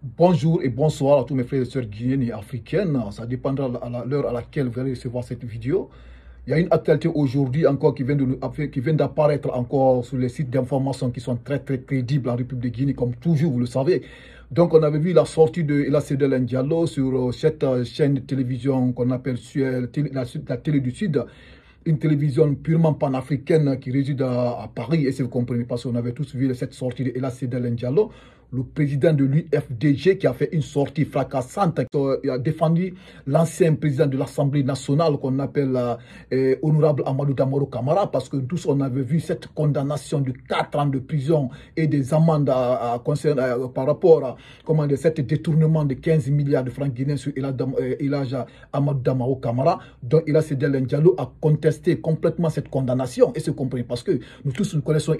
Bonjour et bonsoir à tous mes frères et sœurs guinéennes et africaines. Ça dépendra à l'heure à laquelle vous allez recevoir cette vidéo. Il y a une actualité aujourd'hui encore qui vient d'apparaître encore sur les sites d'information qui sont très crédibles en République de Guinée, comme toujours, vous le savez. Donc on avait vu la sortie de Ella Sedel Ndiallo sur cette chaîne de télévision qu'on appelle la télé du Sud, une télévision purement panafricaine qui réside à Paris. Et si vous comprenez, parce qu'on avait tous vu cette sortie de Ella Sedel Ndiallo, le président de l'UFDG qui a fait une sortie fracassante, qui a défendu l'ancien président de l'Assemblée nationale qu'on appelle Honorable Amadou Damaro Camara, parce que tous on avait vu cette condamnation de 4 ans de prison et des amendes par rapport à cet détournement de 15 milliards de francs guinéens sur Elaja Amadou Damaro Camara, dont Ella Sedel Ndiallo a contesté complètement cette condamnation. Et c'est compris parce que nous tous nous connaissons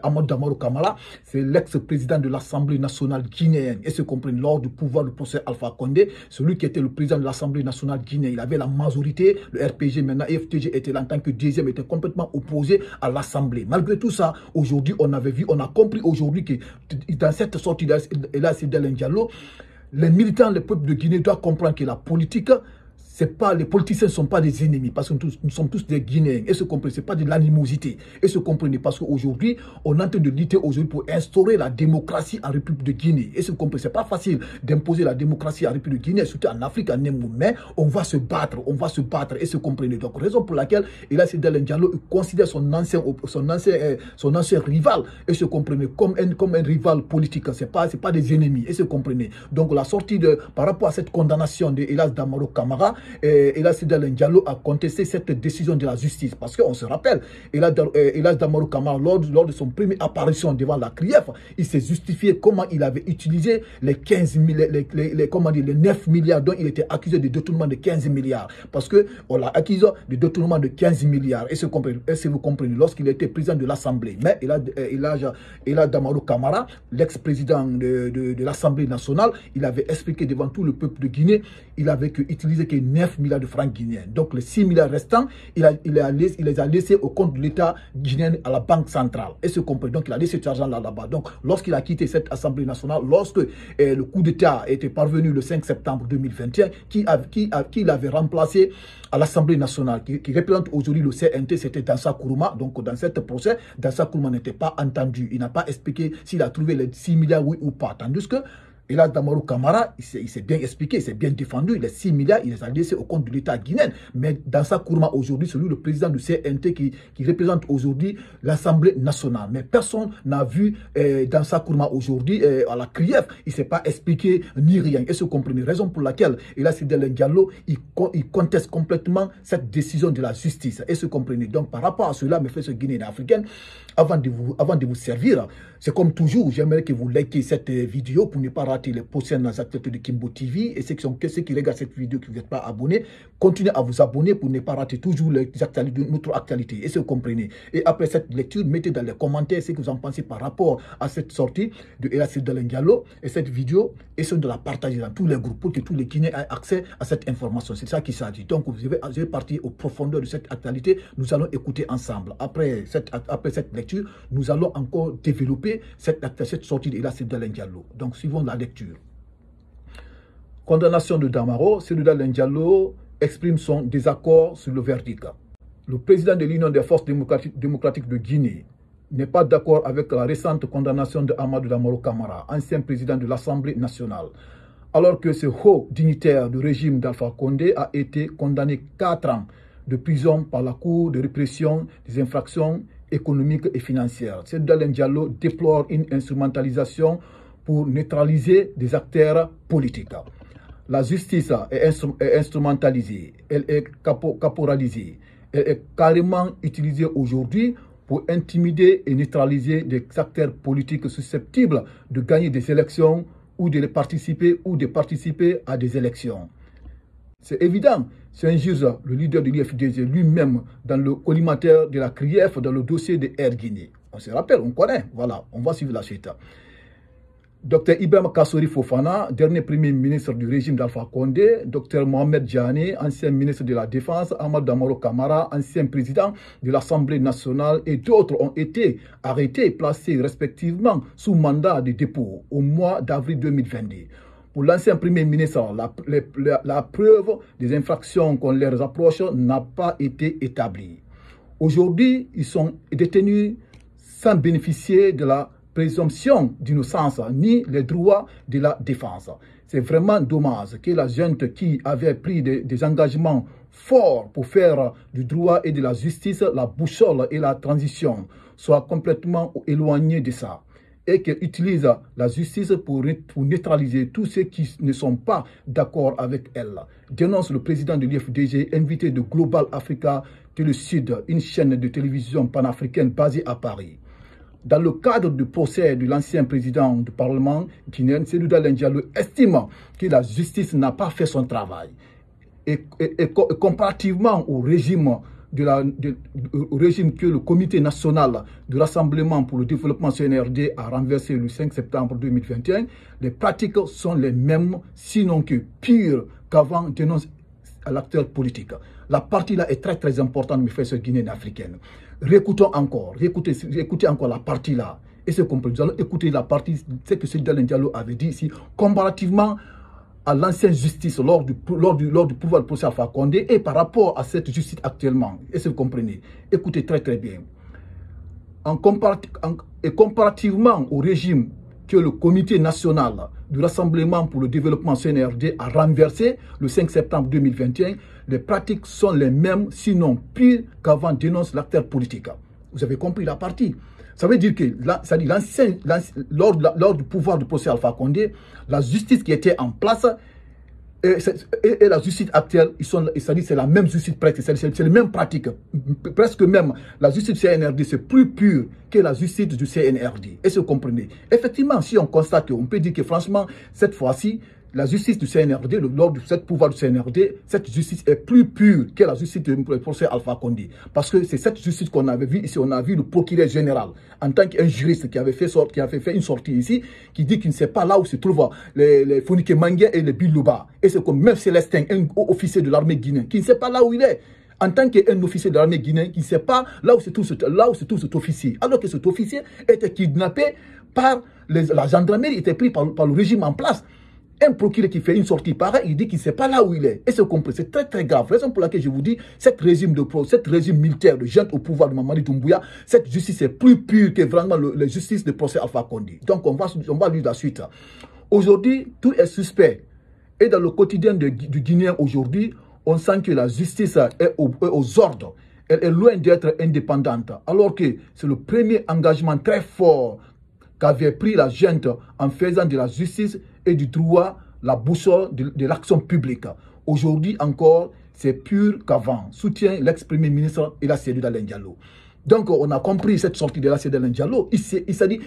Amadou Damaro Camara, c'est l'ex-président de l'Assemblée nationale guinéenne, et se comprennent lors du pouvoir du procès Alpha Condé, celui qui était le président de l'Assemblée nationale guinéenne. Il avait la majorité, le RPG, maintenant FTG était là en tant que deuxième, était complètement opposé à l'Assemblée. Malgré tout ça, aujourd'hui, on a compris aujourd'hui que dans cette sortie d'Ella Sedel Ndiallo, les militants, le peuple de Guinée doivent comprendre que la politique, les politiciens ne sont pas des ennemis, parce que nous sommes tous des Guinéens. Et ce comprenez, ce n'est pas de l'animosité. Et ce comprenez, parce qu'aujourd'hui, on est en train de lutter aujourd'hui pour instaurer la démocratie en République de Guinée. Et ce comprenez, ce n'est pas facile d'imposer la démocratie en République de Guinée, surtout en Afrique, en Nemo. Mais on va se battre, et ce comprenez. Donc, raison pour laquelle Ella Sedel Ndiallo considère son ancien rival, et ce comprenez, comme un rival politique. Ce n'est pas des ennemis, et ce comprenez. Donc, la sortie par rapport à cette condamnation de Ella Damaro Camara, Ella Sedel Ndiallo a contesté cette décision de la justice. Parce qu'on se rappelle, Ella Damaro Camara, lors de son première apparition devant la CRIEF, il s'est justifié comment il avait utilisé les 9 milliards dont il était accusé de détournement de 15 milliards. Parce qu'on l'a accusé de détournement de 15 milliards. Et si vous comprenez, lorsqu'il était président de l'Assemblée. Mais Ella Damaro Camara, l'ex-président de l'Assemblée nationale, il avait expliqué devant tout le peuple de Guinée, il avait utilisé que 9 milliards de francs guinéens. Donc les 6 milliards restants, il les a laissés au compte de l'État guinéen à la Banque centrale. Et ce compris. Donc il a laissé cet argent là-bas. Donc lorsqu'il a quitté cette Assemblée nationale, lorsque le coup d'État était parvenu le 5 septembre 2021, qui l'avait remplacé à l'Assemblée nationale, qui représente aujourd'hui le CNT, c'était Dansa Kourouma. Donc dans ce procès, Dansa Kourouma n'était pas entendu. Il n'a pas expliqué s'il a trouvé les 6 milliards, oui ou pas. Tandis que Ella Damaro Camara, il s'est bien expliqué, il s'est bien défendu. Les 6 milliards, il les a laissés au compte de l'État guinéen. Mais Dansa Kourouma, aujourd'hui, c'est lui le président du CNT qui représente aujourd'hui l'Assemblée nationale. Mais personne n'a vu Dansa Kourouma aujourd'hui à la CRIEF. Il ne s'est pas expliqué ni rien. Et ce comprenez, raison pour laquelle Ella Sedel Ndiallo, il conteste complètement cette décision de la justice. Et ce comprenez. Donc, par rapport à cela, mes frères guinéens et africaines, avant de vous servir, c'est comme toujours, j'aimerais que vous likez cette vidéo pour ne pas rater les prochaines actualités de Kimbo TV. Et ceux qui regardent cette vidéo qui ne sont pas abonnés, continuez à vous abonner pour ne pas rater toujours les actualités de notre actualité. Et si vous comprenez. Et après cette lecture, mettez dans les commentaires ce que vous en pensez par rapport à cette sortie de Ella Sedel Ndiallo et cette vidéo. Essayez de la partager dans tous les groupes pour que tous les Guinéens aient accès à cette information. C'est ça qui s'agit. Donc, je vais partir aux profondeurs de cette actualité. Nous allons écouter ensemble. Après cette lecture, nous allons encore développer cette sortie de Ella Sedel Ndiallo. Donc, suivons la lecture. Condamnation de Damaro, Sedel Ndiallo exprime son désaccord sur le verdict. Le président de l'Union des forces démocratiques de Guinée n'est pas d'accord avec la récente condamnation de Amadou Damaro Camara, ancien président de l'Assemblée nationale, alors que ce haut dignitaire du régime d'Alpha Condé a été condamné 4 ans de prison par la Cour de répression des infractions économiques et financières. Sedel Ndiallo déplore une instrumentalisation pour neutraliser des acteurs politiques. La justice est instrumentalisée, elle est caporalisée, elle est carrément utilisée aujourd'hui pour intimider et neutraliser des acteurs politiques susceptibles de gagner des élections ou de participer à des élections. C'est évident, c'est un juge, le leader de l'IFDG lui-même, dans le collimateur de la CRIEF, dans le dossier de Air Guinée. On se rappelle, on connaît, voilà, on va suivre la suite. Dr Ibrahim Kassori Fofana, dernier premier ministre du régime d'Alpha Condé, Dr Mohamed Djani, ancien ministre de la Défense, Ahmad Damaro Kamara, ancien président de l'Assemblée nationale et d'autres ont été arrêtés et placés respectivement sous mandat de dépôt au mois d'avril 2022. Pour l'ancien premier ministre, la preuve des infractions qu'on leur approche n'a pas été établie. Aujourd'hui, ils sont détenus sans bénéficier de la présomption d'innocence ni les droits de la défense. C'est vraiment dommage que la junte qui avait pris des engagements forts pour faire du droit et de la justice la boussole et la transition soit complètement éloignée de ça et qu'elle utilise la justice pour neutraliser tous ceux qui ne sont pas d'accord avec elle. Dénonce le président de l'IFDG, invité de Global Africa Télé Sud, une chaîne de télévision panafricaine basée à Paris. Dans le cadre du procès de l'ancien président du Parlement guinéen, Cellou Dalein Diallo estime que la justice n'a pas fait son travail. Et comparativement au régime que le Comité national du Rassemblement pour le développement CNRD a renversé le 5 septembre 2021, les pratiques sont les mêmes, sinon que pires qu'avant, dénonce l'acteur politique. La partie là est très importante, mes frères guinéens africaines. Réécoutons encore, écoutez encore la partie là. Et c'est compris. Nous allons écouter la partie, c'est que Cellou Dalein Diallo avait dit ici, comparativement à l'ancienne justice lors du pouvoir de procès Alpha Condé et par rapport à cette justice actuellement. Et si vous comprenez, écoutez très bien. Et comparativement au régime que le Comité national du Rassemblement pour le développement CNRD a renversé le 5 septembre 2021, les pratiques sont les mêmes, sinon pires qu'avant, dénonce l'acteur politique. Vous avez compris la partie. Ça veut dire que lors du pouvoir du procès Alpha Condé, la justice qui était en place et la justice actuelle, c'est la même justice presque, c'est les mêmes pratiques. Presque même, la justice du CNRD, c'est plus pur que la justice du CNRD. Et vous comprenez. Effectivement, si on constate, on peut dire que franchement, cette fois-ci, la justice du CNRD, lors de ce pouvoir du CNRD, cette justice est plus pure que la justice du procès Alpha Condé. Parce que c'est cette justice qu'on avait vue ici. On a vu le procureur général, en tant qu'un juriste qui avait fait une sortie ici, qui dit qu'il ne sait pas là où se trouvent les Fonike Mangué et les Bilouba. Et c'est comme même Célestin, un haut officier de l'armée guinéenne, qui ne sait pas là où il est. En tant qu'un officier de l'armée guinéenne, qui ne sait pas là où se trouve cet officier. Alors que cet officier était kidnappé par la gendarmerie, était pris par le régime en place. Un procureur qui fait une sortie pareille, il dit qu'il ne sait pas là où il est. Et c'est compris, c'est très grave. Raison pour laquelle je vous dis, cette régime militaire de junte au pouvoir de Mamadi Doumbouya, cette justice est plus pure que vraiment la justice de procès Alpha Condé. Donc on va lire la suite. Aujourd'hui, tout est suspect. Et dans le quotidien du Guinéen aujourd'hui, on sent que la justice est aux ordres. Elle est loin d'être indépendante. Alors que c'est le premier engagement très fort qu'avait pris la junte en faisant de la justice et du droit la boussole de l'action publique. Aujourd'hui encore, c'est pur qu'avant. Soutient l'ex-premier ministre Cellou Dalein Diallo. Donc, on a compris cette sortie de Cellou Dalein Diallo. Il s'est dit,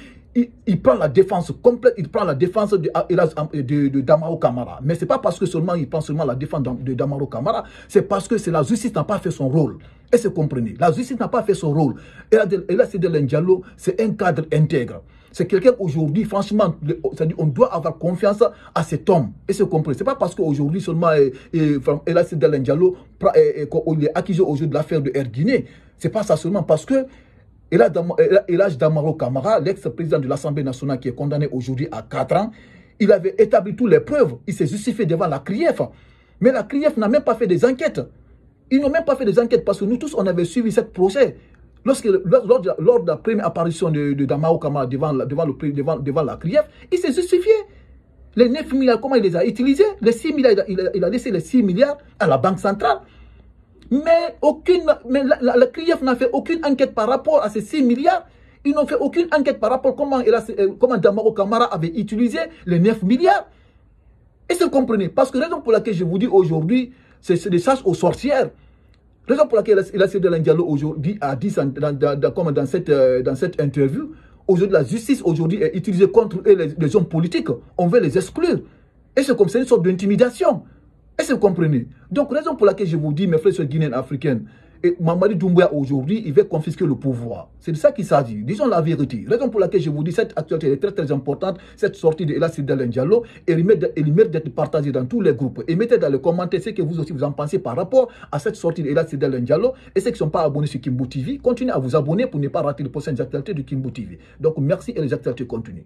il prend la défense complète, il prend la défense de Damaro Kamara. Mais ce n'est pas parce que seulement il prend seulement la défense de Damaro Kamara, c'est parce que la justice n'a pas fait son rôle. Et c'est comprenez. La justice n'a pas fait son rôle. Et Cellou Dalein Diallo, c'est un cadre intègre. C'est quelqu'un aujourd'hui, franchement, on doit avoir confiance à cet homme. Et c'est compris. Ce n'est pas parce qu'aujourd'hui seulement Cellou Dalein Diallo il est accusé aujourd'hui de l'affaire de Air Guinée. Ce n'est pas ça seulement parce que Elhadji Damaro Kamara, l'ex-président de l'Assemblée nationale qui est condamné aujourd'hui à 4 ans, il avait établi toutes les preuves. Il s'est justifié devant la CRIEF. Mais la CRIEF n'a même pas fait des enquêtes. Ils n'ont même pas fait des enquêtes parce que nous tous, on avait suivi ce procès. Lors de la première apparition de Damaro Kamara devant la CRIEF, il s'est justifié. Les 9 milliards, comment il les a utilisés? Les 6 milliards, il a laissé les 6 milliards à la Banque centrale. Mais la CRIEF n'a fait aucune enquête par rapport à ces 6 milliards. Ils n'ont fait aucune enquête par rapport à comment Damaro Kamara avait utilisé les 9 milliards. Et c'est comprenez. Parce que la raison pour laquelle je vous dis aujourd'hui, c'est des chasses aux sorcières. Raison pour laquelle Cellou Dalein Diallo aujourd'hui a dit dans cette interview, aujourd'hui la justice aujourd'hui est utilisée contre eux, les hommes politiques. On veut les exclure. Et c'est comme ça une sorte d'intimidation. Est-ce que vous comprenez? Donc, raison pour laquelle je vous dis, mes frères guinéens africains, Et Mamadi Doumbouya aujourd'hui, il veut confisquer le pouvoir. C'est de ça qu'il s'agit. Disons la vérité. Raison pour laquelle je vous dis cette actualité est très très importante, cette sortie de Ella Sidel Ndiallo, et il mérite d'être partagée dans tous les groupes. Et mettez dans les commentaires ce que vous aussi vous en pensez par rapport à cette sortie de Ella Sidel Ndiallo. Et ceux qui ne sont pas abonnés sur Kimbo TV, continuez à vous abonner pour ne pas rater les prochaines actualités de Kimbo TV. Donc merci et les actualités continuent.